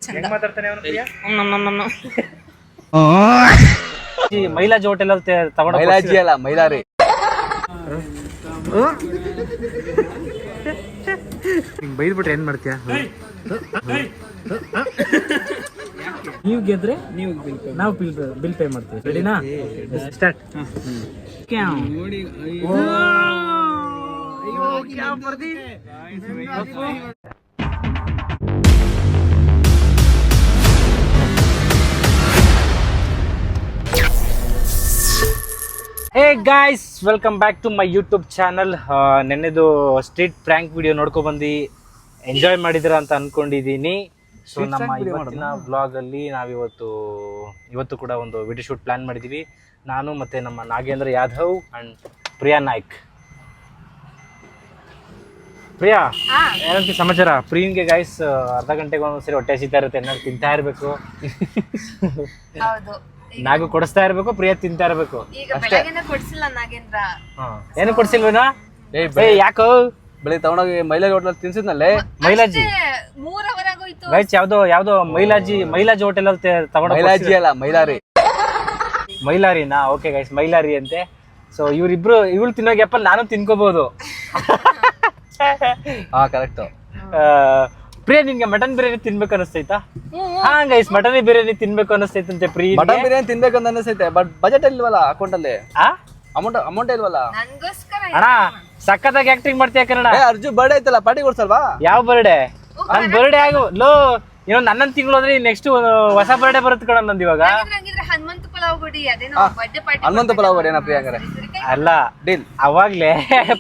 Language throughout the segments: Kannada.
ಚಂದ. ಮಾತಾಡ್ತಾನೆ ಅವನು ಪ್ರಿಯಾ. ಮೈಲಾಜ್ ಹೋಟೆಲ್ ಅಲ್ಲಿ ತಗೊಂಡು ಮೈಲಾಜಿ ಅಲ್ಲ ಮೈಲಾರಿ. ಹಿಂಗ್ ಬೈದ್ಬಿಟ್ರೆ ಏನ್ ಮಾಡ್ತೀಯ? ನೀವು ಗೆದ್ರೆ ನಾವು ಬಿಲ್ ಪೇ ಮಾಡ್ತೀವಿ. ರೆಡಿನಾ? ಸ್ಟಾರ್ಟ್. ನೋಡಿ hey guys, welcome back to my YouTube channel. ನೆನ್ನೆದು ಸ್ಟ್ರೀಟ್ ಪ್ರ್ಯಾಂಕ್ ವಿಡಿಯೋ ನೋಡ್ಕೊಬಂದು ಎಂಜಾಯ್ ಮಾಡಿದ್ರ ಅಂತ ಅನ್ಕೊಂಡಿದ್ದೀನಿ. ಸೊ ನಮ್ಮ ಇವತ್ತಿನ ವ್ಲಾಗ್ ಅಲ್ಲಿ ಇವತ್ತು ಕೂಡ ಒಂದು ವಿಡಿಯೋ ಶೂಟ್ ಪ್ಲಾನ್ ಮಾಡಿದ್ದೀವಿ. ನಾನು ಮತ್ತೆ ನಮ್ಮ ನಾಗೇಂದ್ರ ಯಾದವ್ ಅಂಡ್ ಪ್ರಿಯಾ ನಾಯ್ಕ್. ಪ್ರಿಯಾ, ಏನಂತ ಸಮಾಚಾರ? ಪ್ರಿಯನ್ಗೆ ಗಾಯ್ಸ್ ಅರ್ಧ ಗಂಟೆಗೆ ಒಂದ್ಸರಿ ಹೊಟ್ಟೆ ಹಸಿತಾ ಇರುತ್ತೆ, ಏನಾದ್ರು ತಿಂತಾ ಇರ್ಬೇಕು. ನಾಗು ಕೊಡಿಸ್ತಾ ಇರ್ಬೇಕು, ಪ್ರಿಯಾ ತಿಂತಾ ಇರ್ಬೇಕು. ಏನು ಕೊಡ್ಸಿಲ್ವೇನಾ? ಯಾಕೋ ಬೆಳಿಗ್ಗೆ ತಗೊಂಡೋಗಿ ಮೈಲಾಜಿ ಹೋಟೆಲ್ ತಿನ್ಸಿದ್ನಲ್ಲೇ. ಮೈಲಾಜಿ ಗೈಸ್, ಯಾವ್ದೋ ಮೈಲಾಜಿ ಹೋಟೆಲ್ ಅಲ್ಲಿ ತಗೊಂಡು. ಮೈಲಾಜಿ ಅಲ್ಲ ಮೈಲಾರಿ. ಮೈಲಾರಿನಾ? ಓಕೆ ಗೈಸ್, ಮೈಲಾರಿ ಅಂತೆ. ಸೊ ಇವಳು ತಿನ್ನೋ ಗ್ಯಾಪಲ್ಲಿ ನಾನು ತಿನ್ಕೋಬಹುದು. ಹಾ ಕರೆಕ್ಟ್. ಪ್ರಿಯಾ, ನಿನ್ಗೆ ಮಟನ್ ಬಿರಿಯಾನಿ ತಿನ್ಬೇಕು ಅನಿಸ್ತೈತಾ? ಹಾ ಗೈಸ್, ಮಟನ್ ಬಿರಿಯಾನಿ ತಿನ್ಬೇಕು ಅನಿಸ್ತೈತಂತೆ ಪ್ರಿಯ. ಮಟನ್ ಬಿರಿಯಾನಿ ತಿನ್ಬೇಕು ಅಂತ ಅನಿಸ್ತೈತೆ, ಬಟ್ ಬಜೆಟ್ ಇಲ್ವಲ್ಲ ಅಕೌಂಟ್ ಅಲ್ಲಿ. ಅಮೌಂಟ್ ಇಲ್ವಲ್ಲ. ಅಣ್ಣ ಸಕ್ಕತ್ತಾಗಿ ಆಕ್ಟಿಂಗ್ ಮಾಡ್ತೀಯ ಕನ್ನಡ. ಅರ್ಜುನ್ ಬರ್ಡೇ ಐತಲ್ಲ, ಪಾರ್ಟಿ ಕೊಡ್ಸಲ್ವಾ? ಯಾವ ಬರ್ಡೇ? ನನ್ ಬರ್ಡೇ ಲೋ ಇನ್ನೊಂದ್ ಹನ್ನೊಂದು ತಿಂಗಳು ಹೋದ್ರೆ ನೆಕ್ಸ್ಟ್ ಹೊಸ ಬರ್ಡೇ ಬರುತ್ತೆ ಕಣ ನಂದು. ಇವಾಗ ಹನುಮಂತ ಪಲಾವ್ ಏನಾ ಪ್ರಿಯಾಂಕರೆ? ಅಲ್ಲ, ಅವಾಗ್ಲೇ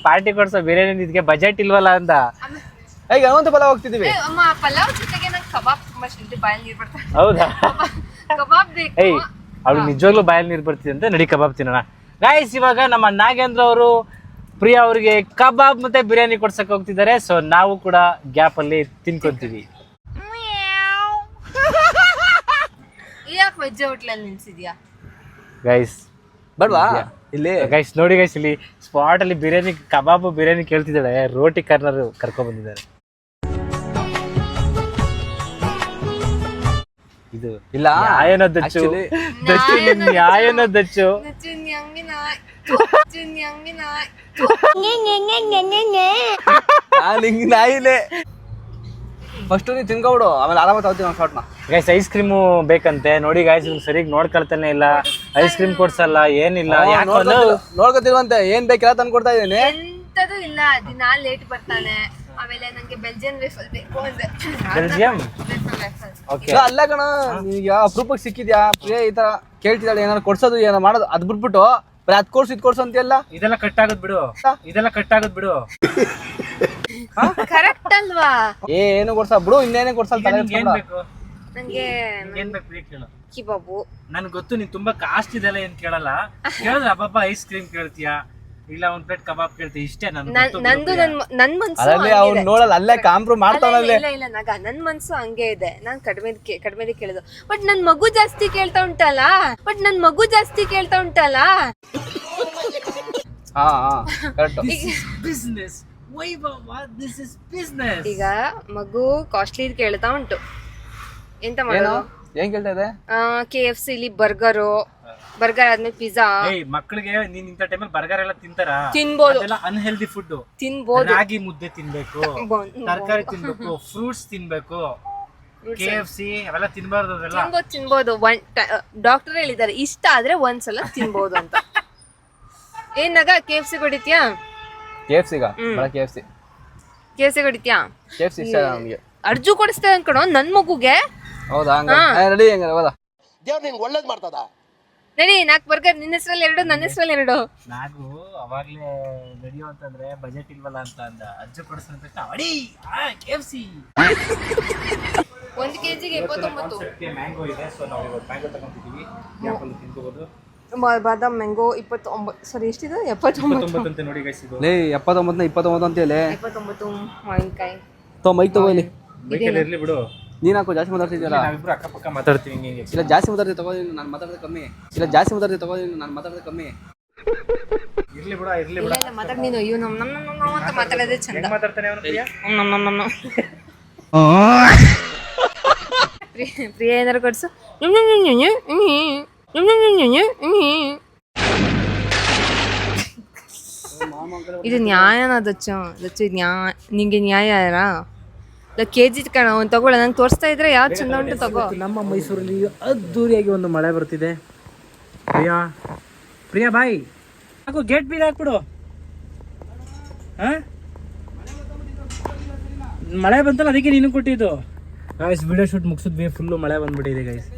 ಪಾರ್ಟಿ ಕೊಡ್ಸೋ ಬಿರಿಯಾನಿ ಇದಕ್ಕೆ ಬಜೆಟ್ ಇಲ್ವಲ್ಲ ಅಂತ. ಈಗ ಹನುಮಂತ ಪಲಾವ್ ಹೋಗ್ತಿದೀವಿ. ಹೌದಾ? ಏಯ್, ಅವ್ಳು ನಿಜವಾಗ್ಲೂ ಬಾಯಲ್ಲಿ ನೀರು ಬರ್ತಿದೆ ಅಂತ. ನಡಿ ಕಬಾಬ್ ತಿನ್ನೋಣ ಗಾಯ್ಸ್. ಇವಾಗ ನಮ್ಮ ನಾಗೇಂದ್ರ ಅವರು ಪ್ರಿಯಾ ಅವ್ರಿಗೆ ಕಬಾಬ್ ಮತ್ತೆ ಬಿರಿಯಾನಿ ಕೊಡ್ಸಕ್ ಹೋಗ್ತಿದ್ದಾರೆ. ಸೊ ನಾವು ಕೂಡ ಗ್ಯಾಪ್ ಅಲ್ಲಿ ತಿನ್ಕೊಂತೀವಿ. ಗೈಸ್ ಬಡ್ವಾ ಇಲ್ಲಿ ಗೈಸ್ ನೋಡಿ ಗೈಸ್, ಇಲ್ಲಿ ಸ್ಪಾಟ್ ಅಲ್ಲಿ ಬಿರಿಯಾನಿ ಕೇಳ್ತಿದ್ದಾಳೆ. ರೋಟಿ ಕಾರ್ನರ್ ಕರ್ಕೊಂಡ್ ಬಂದಿದ್ದಾರೆ. ಇದು ಇಲ್ಲ ನ್ಯಾಯನ ದಚ್ಚು, ನ್ಯಾಯನ ದಚ್ಚು. ನಾಯಿನೇ ಫಸ್ಟ್ ನೀ ತಿನ್ಕೊಬಿಡು, ಆಮೇಲೆ ಆರಾಮ ತಗೋತೀವಿ ಶಾರ್ಟ್ನ. ಗೈಸ್ ಐಸ್ ಕ್ರೀಮು ಬೇಕಂತೆ. ನೋಡಿ ಗೈಸ್, ಸರಿಯಾಗಿ ನೋಡ್ಕೊಳ್ತಾನೆ ಇಲ್ಲ. ಐಸ್ ಕ್ರೀಮ್ ಕೊಡ್ಸಲ್ಲ, ಏನಿಲ್ಲ. ನೋಡ್ಕೊತಿರುವಂತೆ ಏನ್ ಬೇಕೆಲ್ಲ ತಂದು ಕೊಡ್ತಾ ಇದ್ದೀನಿ. ಎಂತದು ಇಲ್ಲ, ದಿನ ಲೇಟ್ ಬರ್ತಾನೆ. ಆಮೇಲೆ ನಂಗೆ ಬೆಲ್ಜಿಯನ್ ವೇಫಲ್ ಬೇಕು ಅಂದೆ. ಬೆಲ್ಜಿಯಂ ಅಲ್ಲ ಕಣ, ಈಗ ಅಪರೂಪಕ್ಕೆ ಸಿಕ್ಕಿದ್ಯಾ ಪ್ರಿಯಾ ಈ ತರ ಕೇಳ್ತಿದ್ದಾಳೆ, ಏನಾರು ಕೊಡ್ಸೋದು ಏನಾರು ಮಾಡೋದು, ಅದ್ ಬಿಟ್ಬಿಟ್ಟು ಅದ್ ಕೊಡ್ಸು ಇದ್ ಕೊಡ್ಸು ಅಂತೆಲ್ಲ. ಇದೆಲ್ಲ ಕಟ್ ಆಗದ್ ಬಿಡು. ಕರೆಕ್ಟ್ ಅಲ್ವಾ? ಏನು ಕೊಡ್ಸ ಬಿಡು, ಇನ್ನೇನೇ ಕೊಡ್ಸಲ್ಲ. ನಂಗೆ ಏನ್ ಬೇಕು ಕೇಳು. ಕಿಬಾಬು. ನನ್ಗೆ ಗೊತ್ತು ನೀನ್ ತುಂಬಾ ಕಾಸ್ಟ್ ಇದೆಲ್ಲ ಏನ್ ಕೇಳಲ್ಲ. ಕೇಳಿದ್ರೆ ಅಬ್ಬಬ್ಬ ಐಸ್ ಕ್ರೀಮ್ ಕೇಳ್ತೀಯಾ, ಇಲ್ಲ ಒಂದ್ ಪ್ಲೇಟ್ ಕಬಾಬ್ ಕೇಳ್ತೀಯ, ಇಷ್ಟೇ. ನಂದು ನನ್ ಮನ್ಸು ಅವ್ನು ನೋಡಲ್ಲ, ಅಲ್ಲೇ ಕಾಂಪ್ರೂವ್ ಮಾಡ್ತಾವಲ್ಲ. ಇಲ್ಲ ನಗ ನನ್ ಮನ್ಸು ಹಂಗೆ ಇದೆ. ನಾನ್ ಕಡಿಮೆ ಕೇಳಿದ್ದು. ಬಟ್ ನನ್ ಮಗು ಜಾಸ್ತಿ ಕೇಳ್ತಾ ಉಂಟಲ್ಲ. ಈಗ ಮಗು ಕಾಸ್ಟ್ಲಿ ಕೇಳ್ತಾ ಉಂಟು, ಎಂತ ಮಾಡೋದು? ಏನ್ ಕೇಳ್ತಾ ಇದೆ? KFC ಇಲ್ಲಿ ಬರ್ಗರ್ ಆದ್ಮೇಲೆ ಪಿಜ್ಜಾ. ಮಕ್ಕಳಿಗೆ ನೀನ್ ಇಂಥ ಟೈಮಲ್ಲಿ ಬರ್ಗರ್ ಎಲ್ಲ ತಿಂತಾರ? ತಿನ್ಬೋದು. ಅನ್ಹೆಲ್ದಿ ಫುಡ್ ತಿನ್ಬೋದು. ರಾಗಿ ಮುದ್ದೆ ತಿನ್ಬೇಕು, ತರಕಾರಿ ತಿನ್ಬೇಕು, ಫ್ರೂಟ್ಸ್ ತಿನ್ಬೇಕು. KFC ಅವೆಲ್ಲ ತಿನ್ಬಾರ್ದು. ಅದೆಲ್ಲ ತಿನ್ಬೋದು. ಡಾಕ್ಟರ್ ಹೇಳಿದ್ದಾರೆ ಇಷ್ಟ ಆದ್ರೆ ಒಂದ್ಸಲ ತಿನ್ಬೋದು ಅಂತ. ಏನಾಗ KFC ಹೊಡಿತ್ಯಾ? KFC ಹೊಡಿತ್ಯಾ? ಅರ್ಜು ಕೊಡಿಸ್ತಾ ಅನ್ಕೊಳೋ ನನ್ ಮಗುಗೆ. ಹೌದಾ? ರೆಡಿ ಹೆಂಗಾರ ಹೋದ ದೇವ್ರು ನಿನ್ಗೆ ಒಳ್ಳೇದ್ ಮಾಡ್ತದ. ನಡಿ 4 ಬರ್ಗರ್, ನಿನ್ನ ಹೆಸರಲ್ಲಿ 2, ನನ್ನ ಹೆಸರಲ್ಲಿ 2. ನಾವು ಅವಾಗ್ಲೇ ನಡೆಯೋ ಅಂತಂದ್ರೆ ಬಜೆಟ್ ಇಲ್ವಲ್ಲ ಅಂತ ಅಂದ. ಅಜ್ಜು ಕೊಡಿಸ್ತಾನೆ ತಕ್ಷಣ ಅಡಿ KFC. 1 kgಗೆ 29. ಮ್ಯಾಂಗೋ ಇದೆ, ಸೊ ನಾವು ಮ್ಯಾಂಗೋ ತಗೊಂಡಿದ್ದೀವಿ. ಯಾಪಲ್ಲಿ ತಿನ್ಕೋಬಹುದು. ಬಾದಾಮ್ ಮ್ಯಾಂಗೋ 29. ಸಾರಿ ಎಷ್ಟಿದೆ? 79 ಅಂತ ನೋಡಿ ಗೈಸ್. ಇದು ಲೇ 29 ಅಂತ ಹೇಳಿ 29 ಮಾವಿನಕಾಯಿ ಮೈಕ್ ತಗೋ. ಇಲ್ಲಿ ಬೈಕಲ್ಲಿ ಇರ್ಲಿ ಬಿಡು. ನೀನ್ ಹಾಕೋ ಜಾಸ್ತಿ ಮಾತಾಡ್ತಿದ್ಯಲ್ಲ. ನಾವಿಬ್ರು ಅಕ್ಕಪಕ್ಕ ಮಾತಾಡ್ತೀವಿ. ನೀನು ಇಲ್ಲ ಜಾಸ್ತಿ ಮಾತಾಡ್ತೀವಿ ತಗೋ, ನಾನು ಮಾತಾಡೋದು ಕಮ್ಮಿ. ಇರ್ಲಿ ಬಿಡ. ಇಲ್ಲ ಮಾತಾಡ್ ನೀನು. ಅಯ್ಯೋ ನಮ್ಮ ಅಂತ ಮಾತಾಡೋದೇ ಚಂದ. ಮಾತಾಡ್ತಾನೆ ಅವನು ಪ್ರಿಯಾ. ಪ್ರಿಯ ಏನಾರು ಕೊಡ್ಸು. ಇದು ನ್ಯಾಯನಾ ದಚ್ಚು ದಚ್ಚು ನ್ಯಾಯ ನಿಂಗೆ ನ್ಯಾಯ ಯಾರಾ ಕೆಜಿ ಕಣ ಒಂದು ತಗೊಳ್ಳ ನಂಗೆ ತೋರಿಸ್ತಾ ಇದ್ರೆ ಯಾವ್ದು ಚಂದ ಉಂಟು ತಗೋ. ನಮ್ಮ ಮೈಸೂರಲ್ಲಿ ಅದ್ದೂರಿಯಾಗಿ ಒಂದು ಮಳೆ ಬರ್ತಿದೆ. ಪ್ರಿಯಾ ಪ್ರಿಯಾ ಬಾಯ್ ಹಾಕು, ಗೇಟ್ ಬೀಗ ಹಾಕ್ಬಿಡು. ಮಳೆ ಬಂತಲ್ಲ ಅದಕ್ಕೆ ನೀನು ಕೊಟ್ಟಿದ್ದು. ಗೈಸ್ ವಿಡಿಯೋ ಶೂಟ್ ಮುಗಿಸಿದ್ವಿ, ಫುಲ್ಲು ಮಳೆ ಬಂದ್ಬಿಟ್ಟಿದೆ ಗೈಸ್.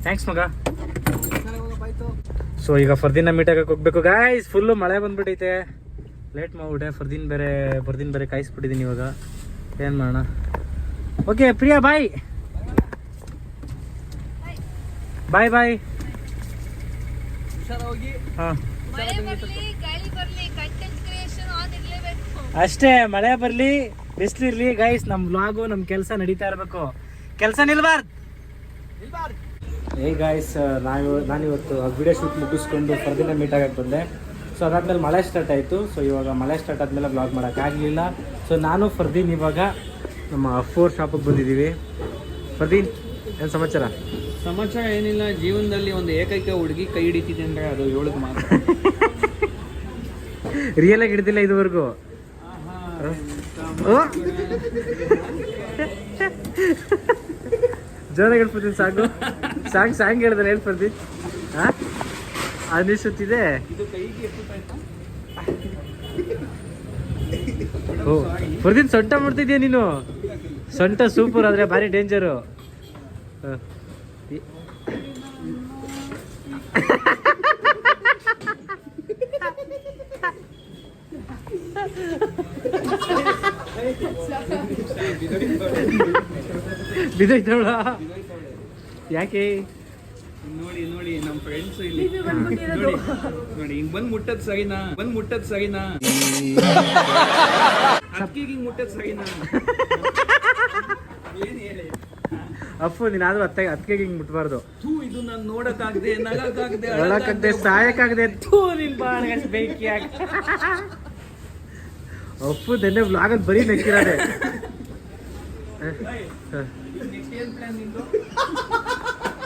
ಥ್ಯಾಂಕ್ಸ್ ಮಗ. ಸೊ ಈಗ ಫರ್ದಿನ ಮೀಟ್ ಆಗಕ್ಕೆ ಹೋಗ್ಬೇಕು ಗಾಯ್ಸ್. ಫುಲ್ಲು ಮಳೆ ಬಂದ್ಬಿಟ್ಟೈತೆ, ಲೇಟ್ ಮಾಡ್ಬಿಟ್ಟೆ. ಫರ್ದಿನ್ ಬೇರೆ ಕಾಯಿಸ್ಬಿಟ್ಟಿದ್ದೀನಿ ಇವಾಗ, ಏನು ಮಾಡೋಣ. ಓಕೆ ಪ್ರಿಯಾ ಬಾಯ್ ಬಾಯ್ ಬಾಯ್. ಹಾಂ ಅಷ್ಟೇ, ಮಳೆ ಬರಲಿ ಬಿಸಿಲಿರಲಿ ಗೈಸ್, ನಮ್ಮ ವ್ಲಾಗು ನಮ್ಮ ಕೆಲಸ ನಡೀತಾ ಇರಬೇಕು, ಕೆಲಸ ನಿಲ್ಬಾರ್ದು. ಗಾಯ್ಸ್ ನಾನಿವತ್ತು ವಿಡಿಯೋ ಶೂಟ್ ಮುಗಿಸ್ಕೊಂಡು ಫರ್ದಿನ ಮೀಟ್ ಆಗಕ್ಕೆ ಬಂದೆ. ಸೊ ಅದಾದ್ಮೇಲೆ ಮಳೆ ಸ್ಟಾರ್ಟ್ ಆಯಿತು. ಸೊ ಇವಾಗ ಮಳೆ ಸ್ಟಾರ್ಟ್ ಆದಮೇಲೆ ವ್ಲಾಗ್ ಮಾಡೋಕ್ಕಾಗಲಿಲ್ಲ. ಸೊ ನಾನು ಫರ್ದೀನ್ ಇವಾಗ ನಮ್ಮ ಅಫೋರ್ ಶಾಪಿಗೆ ಬಂದಿದ್ದೀವಿ. ಫರ್ದೀನ್ ಏನು ಸಮಾಚಾರ? ಸಮಾಚಾರ ಏನಿಲ್ಲ, ಜೀವನದಲ್ಲಿ ಒಂದು ಏಕೈಕ ಹುಡುಗಿ ಕೈ ಹಿಡಿತಿದೆ ಅಂದರೆ ಅದು 7 ಮಾತ್ರ. ರಿಯಲ್ ಆಗಿ ಹಿಡ್ದಿಲ್ಲ ಇದುವರೆಗೂ. ಜೋರಾಗಿ ಹೇಳ್ಬಿಡ್ತೀನಿ, ಸಾಂಗ್ ಹೇಳಿದ್ರೆ ಹೇಳ್ಬಿಡ್ತೀನಿ. ಅನಿಸುತ್ತಿದೆ. ಓ ಫರ್ದೀನ್ ಸೊಂಟ ಮಾಡ್ತಿದ್ಯಾ ನೀನು? ಸೊಂಟ ಸೂಪರ್, ಆದರೆ ಭಾರಿ ಡೇಂಜರು. ಬಿದ್ದೋಯ್ತವಳ ಯಾಕೆ? ನೋಡಿ ನೋಡಿ ನಮ್ಮ ಫ್ರೆಂಡ್ಸ್ ಇಲ್ಲಿ ನೋಡಿ ಹಿಂಗ್ ಬಂದ್ ಮುಟ್ಟದ್ ಸರಿನಾ? ಅಕ್ಕಿಗೆ ಹಿಂಗ್ ಮುಟ್ಟದ್ ಸರಿನಾ? ಏನ್ ಹೇಳಿ ಅಪ್ಪು, ನೀನಾದ್ರೂ ಅತ್ತಿಗೆ ಹಿಂಗ್ ಮುಟ್ಬಾರ್ದು. ಇದು ನಾನು ನೋಡಕ್ಕಾಗದೆ, ನಗಕ್ಕಾಗದೆ, ಒಳಕಾಗದೆ, ಸಾಯಕ್ಕಾಗದೆ. ನಿನ್ ಬಾಳ ಬೇಕಿ ಆಗ ಅಪ್ಪು ನೆನ್ನೆ ವ್ಲಾಗಲ್ಲಿ ಬರೀ ನೆಕ್ಕಿರೋದೆ.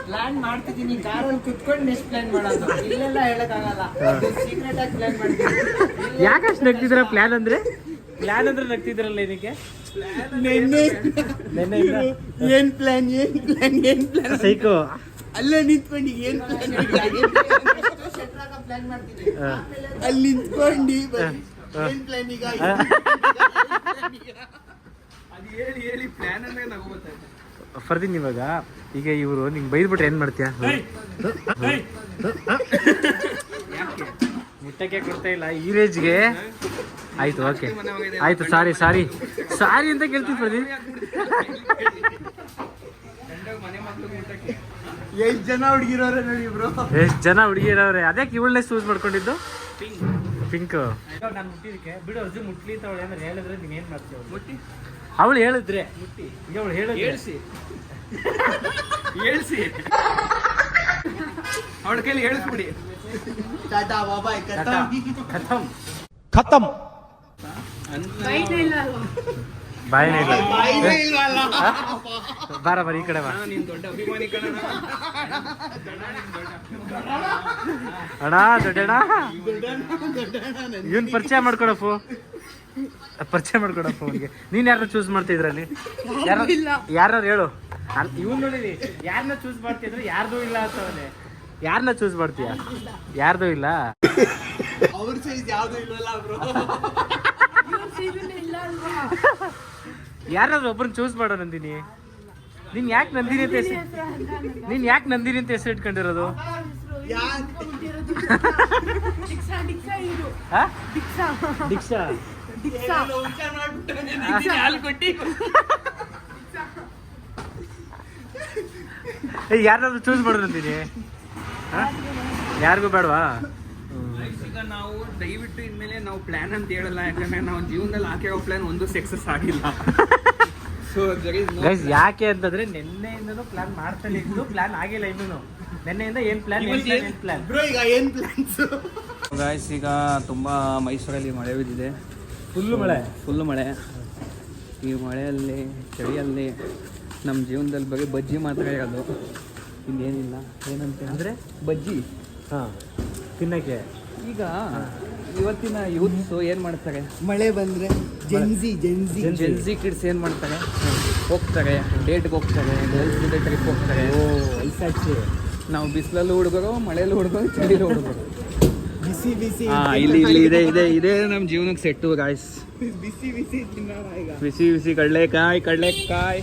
ಪ್ಲಾನ್ ಮಾಡ್ತಿದ್ದೀನಿ, ಕಾರಲ್ಲಿ ಕುತ್ಕೊಂಡು ನೆಕ್ಸ್ಟ್ ಪ್ಲಾನ್ ಮಾಡೋದು. ಇಲ್ಲೆಲ್ಲ ಹೇಳಕ್ಕಾಗಲ್ಲ, ಸೀಕ್ರೆಟ್ ಆಗಿ ಪ್ಲಾನ್ ಮಾಡ್ತೀನಿ. ಯಾಕಷ್ಟು ನಗ್ತಿದ್ರ? ಪ್ಲಾನ್ ಅಂದ್ರೆ ನಗ್ತಿದ್ರಲ್ಲ ಇದಕ್ಕೆ. ಏನ್ ಪ್ಲಾನ್ ಸೈಕೋ ಅಲ್ಲೇ ನಿಂತ್ಕೊಂಡು ಏನ್ ಪ್ಲಾನ್ ಮಾಡ್ತೀನಿ, ಅಲ್ಲಿ ನಿಂತ್ಕೊಂಡು ಏನ್ ಪ್ಲಾನ್ ಈಗ ಹೇಳಿ ಪ್ಲಾನ್ ಅಂದ್ರೆ ನಗು ಗೊತ್ತಾಯ್ತು. ಫರ್ದೀನ್ ಇವಾಗ ಈಗ ಇವರು ನಿಂಗೆ ಬೈದ್ಬಿಟ್ರೆ ಏನ್ ಮಾಡ್ತೀಯ? ಮುಟ್ಟಕ್ಕೆ ಕೊಡ್ತಾ ಇಲ್ಲ ಈ ರೇಜ್ಗೆ. ಆಯ್ತು ಓಕೆ ಆಯ್ತು, ಸಾರಿ ಅಂತ ಕೇಳ್ತೀವಿ ಫರ್ದೀನ್. ಎಷ್ಟ್ ಜನ ಹುಡುಗಿರೋರೆ ನೋಡಿ ಬ್ರೋ, ಎಷ್ಟು ಜನ ಹುಡುಗಿರವ್ರೆ. ಅದಕ್ಕೆ ಇವಳನ್ನೇ ಚೂಸ್ ಮಾಡ್ಕೊಂಡಿದ್ದು ಪಿಂಕ್. ನಾನು ಮುಟ್ಟಿದಕ್ಕೆ ಬಿಡು, ಅರ್ಜು ಮುಟ್ಲಿ ಅಂತ ಅವಳು ಏನಾರು ಹೇಳಿದ್ರೆ ನೀನ್ ಏನ್ ಮಾಡ್ತೀವಿ? ಮುಟ್ಟಿ ಅವಳು ಹೇಳಿದ್ರೆ ಮುಟ್ಟಿ, ಈಗ ಅವಳು ಹೇಳ್ಸಿ ಅವಳ ಕೈಲಿ ಹೇಳಿಸ್ಬಿಡಿ. ಟಾಟಾ ಬಾಬಾಯ್ ಖತಮ್. ಬಾಯಿನೇ ಇಲ್ಲ. ಬಾರ ಈ ಕಡೆ ಬಾ. ನೀನ್ ದೊಡ್ಡ ಅಭಿಮಾನಿ ಕಣ ಅಣ್ಣ, ದೊಡ್ಡಣ್ಣ. ಇವನ್ ಪರಿಚಯ ಮಾಡ್ಕೊಡಪ್ಪು ಅವನಿಗೆ. ನೀನ್ ಯಾರನ್ನ ಚೂಸ್ ಮಾಡ್ತಿದ್ರಲ್ಲಿ? ಯಾರು ಹೇಳು. ಇವನ್ ನೋಡಿರಿ, ಯಾರನ್ನ ಚೂಸ್ ಮಾಡ್ತಿದ್ರು? ಯಾರ್ದು ಇಲ್ಲ ಅಂತವನೆ. ಯಾರನ್ನ ಚೂಸ್ ಮಾಡ್ತೀಯ? ಯಾರ್ದು ಇಲ್ಲ. ಅವ್ರ ಸೈಜ್ ಯಾವ್ದು ಇಲ್ವಲ್ಲ ಬ್ರೋ. ಯಾರಾದ್ರೂ ಒಬ್ಬರನ್ನ ಚೂಸ್ ಮಾಡೋ ನಂದಿನಿ. ನೀನ್ ಯಾಕೆ ನಂದಿನಿ ಅಂತ ಹೆಸರು ಇಟ್ಕೊಂಡಿರೋದು? ದೀಕ್ಷಾ ಯಾರಾದ್ರೂ ಚೂಸ್ ಮಾಡೋ ನಂದಿನಿ. ಯಾರಿಗೂ ಬೇಡವಾ? ಈಗ ನಾವು ದಯವಿಟ್ಟು ಇನ್ಮೇಲೆ ನಾವು ಪ್ಲಾನ್ ಅಂತ ಹೇಳಲ್ಲ, ಯಾಕಂದ್ರೆ ನಾವು ಜೀವನದಲ್ಲಿ ಹಾಕಿರೋ ಪ್ಲಾನ್ ಒಂದು ಸಕ್ಸಸ್ ಆಗಿಲ್ಲ. ಸೊ ಗೈಸ್ ಯಾಕೆ ಅಂತಂದ್ರೆ ನಿನ್ನೆಯಿಂದನೂ ಪ್ಲಾನ್ ಮಾಡ್ತಾನೆ ಇದ್ದು, ಪ್ಲಾನ್ ಆಗಿಲ್ಲ ಇನ್ನೂ. ನಿನ್ನೆಯಿಂದ ಏನ್ ಪ್ಲಾನ್ ಬ್ರೋ ಈಗ ಏನ್ ಪ್ಲಾನ್ಸ್? ಗಾಯ್ಸ್ ಈಗ ತುಂಬ ಮೈಸೂರಲ್ಲಿ ಮಳೆ ಬಿದ್ದಿದೆ. ಫುಲ್ಲು ಮಳೆ. ಫುಲ್ಲು ಮಳೆ. ಈ ಮಳೆಯಲ್ಲಿ ಚಳಿಯಲ್ಲಿ ನಮ್ಮ ಜೀವನದಲ್ಲಿ ಬರೀ ಬಜ್ಜಿ ಮಾತ್ರ ಇರೋದು, ಇನ್ನೇನಿಲ್ಲ. ಏನಂತ ಅಂದರೆ ಬಜ್ಜಿ. ಹಾಂ, ತಿನ್ನಕ್ಕೆ. ಈಗ ಇವತ್ತಿನ ಯೂತ್ಸು ಏನು ಮಾಡ್ತಾರೆ, ಮಳೆ ಬಂದ್ರೆ ಜೆನ್ಸಿ ಕಿಡ್ಸ್ ಏನು ಮಾಡ್ತಾರೆ, ಹೋಗ್ತಾರೆ ಡೇಟ್ಗೆ ಹೋಗ್ತಾರೆ, ಗರ್ಲ್ಸ್ ಜೊತೆ ಟ್ರಿಪ್ ಹೋಗ್ತಾರೆ. ಐಸಾಚಿ. ನಾವು ಬಿಸಿಲಲ್ಲೂ ಹುಡುಗರು, ಮಳೆಯಲ್ಲೂ ಹುಡುಗರು, ಚಳಿಲೂ ಹುಡುಗರು. ಬಿಸಿ ಬಿಸಿ ಇಲ್ಲಿ ಇದೆ ನಮ್ಮ ಜೀವನಕ್ಕೆ ಸೆಟ್ಟು ಗಾಯ್ಸ್. ಬಿಸಿ ಬಿಸಿ ತಿನ್ನೋಣ ಈಗ. ಬಿಸಿ ಬಿಸಿ ಕಡಲೆಕಾಯಿ ಕಡಲೆಕಾಯಿ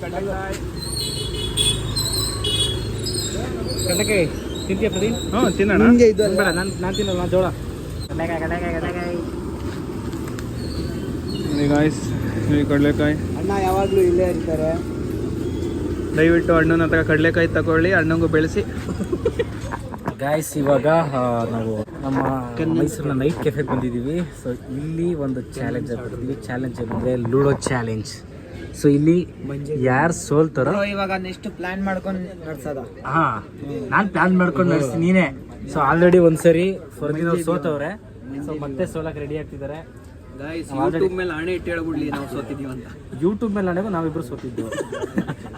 ಕಡಲೆಕಾಯಿ ತಿಂತೀಯ ಪ್ರದೀಪ್? ಹ್ಞೂ ತಿನ್ನೋಣ. ನಿಂಗೆ ಇದು ಅಲ್ಲ. ಬೇಡ, ನಾನು ತಿನ್ನಲ್ಲ, ನಾನು ಜೋಳ. ಕಡಲೆಕಾಯಿ. ಗಾಯ್ಸ್ ಈ ಕಡಲೆಕಾಯಿ. ಅಣ್ಣ ಯಾವಾಗ್ಲೂ ಇಲ್ಲೇ ಇರ್ತಾರೆ. ದಯವಿಟ್ಟು ಅಣ್ಣನ ಹತ್ರ ಕಡಲೆಕಾಯಿ ತಗೊಳ್ಳಿ, ಅಣ್ಣಂಗೂ ಬೆಳೆಸಿ. ಗಾಯ್ಸ್, ಇವಾಗ ನಾವು ನಮ್ಮ ಮೈಸೂರಿನ ನೈಟ್ ಕೆಫೆಗೆ ಬಂದಿದ್ದೀವಿ. ಸೊ ಇಲ್ಲಿ ಒಂದು ಚಾಲೆಂಜ್ ಆಗ್ಬಿಟ್ಟಿದ್ವಿ. ಚಾಲೆಂಜ್ ಏನಂದರೆ ಲೂಡೋ ಚಾಲೆಂಜ್. ಸೊ ಇಲ್ಲಿ ಯಾರು ಸೋಲ್ತಾರೋ ಇವಾಗ ನೆಕ್ಸ್ಟ್ ಪ್ಲಾನ್ ಮಾಡ್ಕೊಂಡು ನಡ್ಸೋದ. ಹಾಂ, ನಾನು ಪ್ಲಾನ್ ಮಾಡ್ಕೊಂಡು ನಡೆಸ್ತೀನಿ ನೀನೇ. ಸೊ ಆಲ್ರೆಡಿ ಒಂದ್ಸರಿ ಫರ್ದಿನ್ ಅವ್ರು ಸೋತವ್ರೆ. ಸೊ ಮತ್ತೆ ಸೋಲಕ್ಕೆ ರೆಡಿ ಆಗ್ತಿದ್ದಾರೆ. ಯೂಟ್ಯೂಬ್ ಮೇಲೆ ಹಣೆ ಇಟ್ಟು ಹೇಳ್ಬಿಡ್ಲಿ ನಾವು ಸೋತಿದ್ದೀವಿ ಅಂತ. ಯೂಟ್ಯೂಬ್ ಮೇಲೆ ಆಡೋದು ನಾವಿಬ್ರು ಸೋತಿದ್ದೆವು.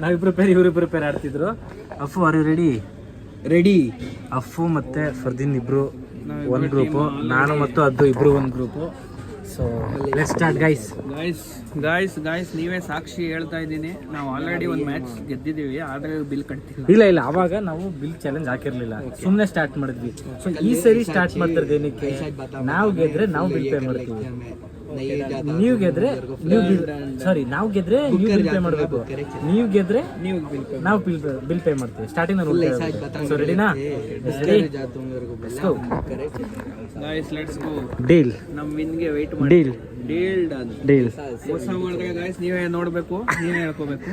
ನಾವಿಬ್ರು ಪೇರ್, ಇವರಿಬ್ಬರು ಪೇರ್ ಆಡ್ತಿದ್ರು. Afu, are you ready? Afu ಮತ್ತೆ ಫರ್ದಿನ್ ಇಬ್ರು ಒಂದು ಗ್ರೂಪು, ನಾನು ಮತ್ತು ಅದು ಇಬ್ರು ಒಂದು group. So let's start guys ನೀವೇ ಸಾಕ್ಷಿ ಹೇಳ್ತಾ ಇದ್ದೀನಿ. ನಾವು ಆಲ್ರೆಡಿ ಒಂದು ಮ್ಯಾಚ್ ಗೆದ್ದಿದ್ದೀವಿ, ಆದರೆ ಬಿಲ್ ಕಟ್ತಿಲ್ಲ. ಇಲ್ಲ ಅವಾಗ ನಾವು ಬಿಲ್ ಚಾಲೆಂಜ್ ಹಾಕಿರ್ಲಿಲ್ಲ, ಸುಮ್ಮನೆ ಸ್ಟಾರ್ಟ್ ಮಾಡಿದ್ವಿ. ಸೊ ಈ ಸರಿ ಸ್ಟಾರ್ಟ್ ಮಾಡ್ತಿರೋದು ಏನಕ್ಕೆ, ನಾವು ಗೆದ್ರೆ ನಾವು ಬಿಲ್ ಪೇ ಮಾಡ್ತೀವಿ, ನೀವು ಗೆದ್ರೆ ನಾವು ಗೆದ್ರೆ ನೀವು ಬಿಲ್ ಪೇ ಮಾಡಬೇಕು, ನೀವು ಗೆದ್ರೆ ನಾವು ಬಿಲ್ ಪೇ ಮಾಡ್ತೀವಿ. ಸ್ಟಾರ್ಟಿಂಗ್ ಸೊ ರೆಡಿನಾ? Let's go. ಡೀಲ್. ನಮ್ಮ ವಿನ್ಗೆ ವೆಯ್ಟ್ ಮಾಡಿ. ಡೀಲ್. ಮೋಸ ಮಾಡಿದ್ರೆ ಗಾಯ್ಸ್ ನೀವೇ ನೋಡಬೇಕು, ನೀವೇ ಹೇಳ್ಕೋಬೇಕು.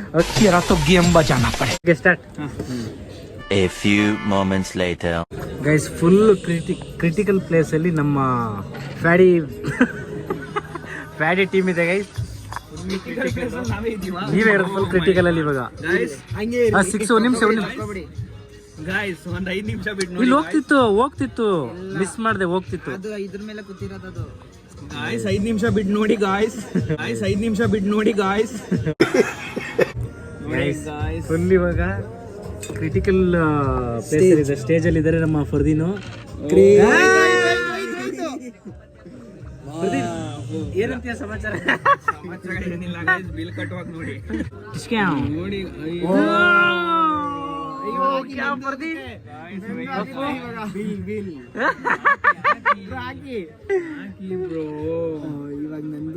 Start. A few moments later. Guys, full critical place ಅಲ್ಲಿ ನಮ್ಮ ಫ್ಯಾಡಿ ಟೀಮ್ ಇದೆ ಗೈಸ್. ನೀವೇ ಇರೋದು ಫುಲ್ ಕ್ರಿಟಿಕಲ್ ಅಲ್ಲಿ ಇವಾಗ. ಸಿಕ್ಸ್ ನಿಮಿಷ ಗಾಯ್ಸ್ ಒಂದು 5 ನಿಮಿಷ ಬಿಟ್ಟು ಇಲ್ಲಿ ಹೋಗ್ತಿತ್ತು ಮಿಸ್ ಮಾಡಿದೆ, ಹೋಗ್ತಿತ್ತು. ಅದು ಇದ್ರ ಮೇಲೆ ಕೂತಿರೋದು. ಗಾಯ್ಸ್ 5 ನಿಮಿಷ ಬಿಟ್ಟು ನೋಡಿ ಗಾಯ್ಸ್. ಫುಲ್ ಇವಾಗ ಕ್ರಿಟಿಕಲ್ ಪ್ಲೇಸ್ ಇದೆ, ಸ್ಟೇಜ್ ಅಲ್ಲಿ ಇದ್ದಾರೆ ನಮ್ಮ ಫರ್ದೀನು. ಏನಂತೀಯ ಸಮಾಚಾರ? ಏನಿಲ್ಲ ಗಾಯ್ಸ್, ಬಿಲ್ ಕಟ್ಟುವಾಗ ನೋಡಿ.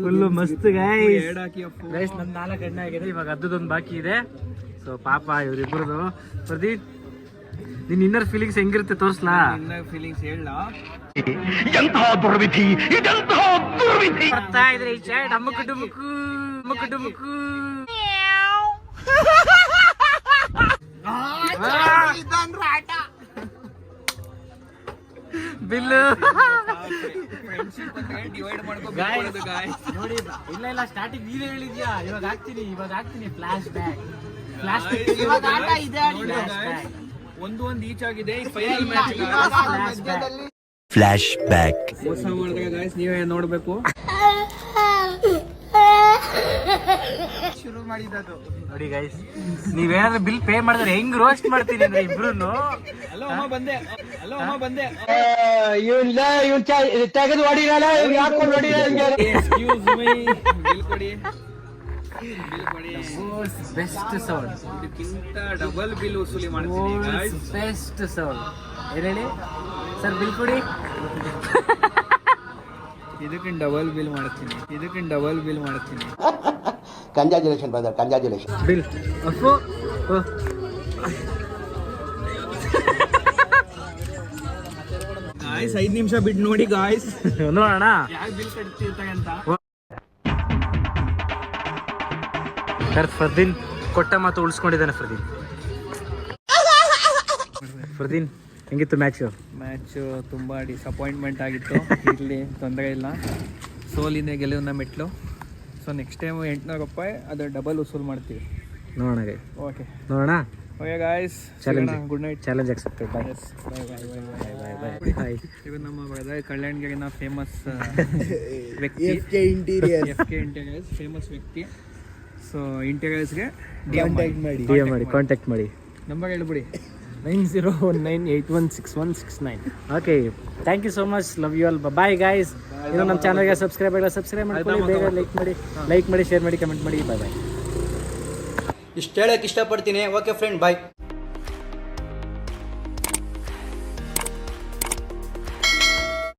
ಫುಲ್ ಮಸ್ತ್ ಗೈಸ್. ನನ್ನ 4 ಎಣ್ಣೆ ಆಗಿದೆ, ಇವಾಗ ಅದ್ದೊಂದು ಬಾಕಿ ಇದೆ. ಸೊ ಪಾಪ ಇವ್ರಿಬ್ರದು. ಪ್ರದೀಪ್, ನಿನ್ ಇನ್ನರ್ ಫೀಲಿಂಗ್ಸ್ ಹೆಂಗಿರುತ್ತೆ ತೋರ್ಸ್ಲಾ? ಫೀಲಿಂಗ್ಸ್ ಹೇಳ. ಬರ್ತಾ ಇದ್ರೆ ಈ ಸೈಡ್ ಅಮ್ಮಕು ಡುಮುಕು. ಬಿಲ್ಲು ನೋಡಿ. ಇಲ್ಲ ಸ್ಟಾರ್ಟಿಂಗ್ ನೀವೇ ಹೇಳಿದ್ಯಾ, ಇವಾಗ ಹಾಕ್ತೀನಿ ಫ್ಲಾಶ್ ಬ್ಯಾಕ್. ಒಂದು ಈಚ್ ಆಗಿದೆ. Final match Flash back. ಮೋಸ ಮಾಡಿದ್ರೆ ಗಾಯ್ಸ್ ನೀವೇ ನೋಡ್ಬೇಕು. ಶುರು ಮಾಡಿದ್ದು ನೋಡಿ ಗೈಸ್, ನೀವೇನಾದ್ರೂ ಬಿಲ್ ಪೇ ಮಾಡಿದ್ರೆ ಹೆಂಗ್ ರೋಸ್ಟ್ ಮಾಡ್ತೀನಿ ಅಂದ್ರೆ ಇಬ್ರು. ಹಲೋ ಅಮ್ಮ ಬಂದೆ. ತೆಗೆದು ಹೊಡಿರಲ್ಲ, ಹಾಕೊಂಡು ಹೊಡಿರಲ್ಲ. ಎಕ್ಸ್ಕ್ಯೂಸ್ ಮೈ, ಬಿಲ್ ಕೊಡಿ. ಬೆಸ್ಟ್ ಸೌಂಡ್, ಇದಕ್ಕಿಂತ ಡಬಲ್ ಬಿಲ್ ವಸೂಲಿ ಮಾಡ್ತೀನಿ ಗಾಯ್ಸ್. Best sound. ಏನ್ ಹೇಳಿ ಸರ್, ಬಿಲ್ ಕೊಡಿ. ಇದಕ್ಕಿಂತ ಡಬಲ್ ಬಿಲ್ ಮಾಡ್ತೀನಿ. Congratulation brother, congratulation. Bill Appu. Guys 5 ನಿಮಿಷ ಬಿಟ್ಟು ನೋಡಿ ಗಾಯ್ಸ್, ನೋಡೋಣ ಯಾಕೆ ಬಿಲ್ ಕಟ್ತಿರ್ತಾರೆ ಅಂತ. ಫರ್ದೀನ್ ಕೊಟ್ಟ ಮಾತು ಉಳಿಸ್ಕೊಂಡಿದ್ದಾನೆ. ಫರ್ದೀನ್ ಹೆಂಗಿತ್ತು ಮ್ಯಾಚ್ ತುಂಬ ಡಿಸಪಾಯಿಂಟ್ಮೆಂಟ್ ಆಗಿತ್ತು. ಇರಲಿ, ತೊಂದರೆ ಇಲ್ಲ. ಸೋಲಿನ ಗೆಲುವಿನ ಮೆಟ್ಲು. ಸೊ ನೆಕ್ಸ್ಟ್ ಟೈಮ್ 800 ರೂಪಾಯಿ ಅದು ಡಬಲ್ ವಸೂಲ್ ಮಾಡ್ತೀವಿ. ನೋಡೋಣ ಓಕೆ ನೋಡೋಣ. Okay guys, challenge good night. Challenge accepted. Bye. Bye. Bye. ಇವರು ನಮ್ಮ ಬ್ರದರ್ ಕಲ್ಯಾಣಗಿರಿನ ಫೇಮಸ್ ವ್ಯಕ್ತಿ ಎಫ್ ಕೆ ಇಂಟೀರಿಯರ್ಸ್ ಫೇಮಸ್ ವ್ಯಕ್ತಿ. ಸೊ ಇಂಟೀರಿಯರ್ಸ್ಗೆ ಕಾಂಟ್ಯಾಕ್ಟ್ ಮಾಡಿ. ನಂಬರ್ ಹೇಳ್ಬಿಡಿ. 9019816169. Okay, thank you so much. Love you all. Bye guys. ಇನ್ನು ನಮ್ಮ ಚಾನಲ್ಗೆ ಸಬ್ಸ್ಕ್ರೈಬ್ ಮಾಡ್ಕೊಳ್ಳಿ. ಬೇಗ ಲೈಕ್ ಮಾಡಿ, ಶೇರ್ ಮಾಡಿ, ಕಮೆಂಟ್ ಮಾಡಿ. ಬಾಯ್. ಇಷ್ಟು ಹೇಳಕ್ಕೆ ಇಷ್ಟಪಡ್ತೀನಿ. ಓಕೆ ಫ್ರೆಂಡ್, ಬಾಯ್.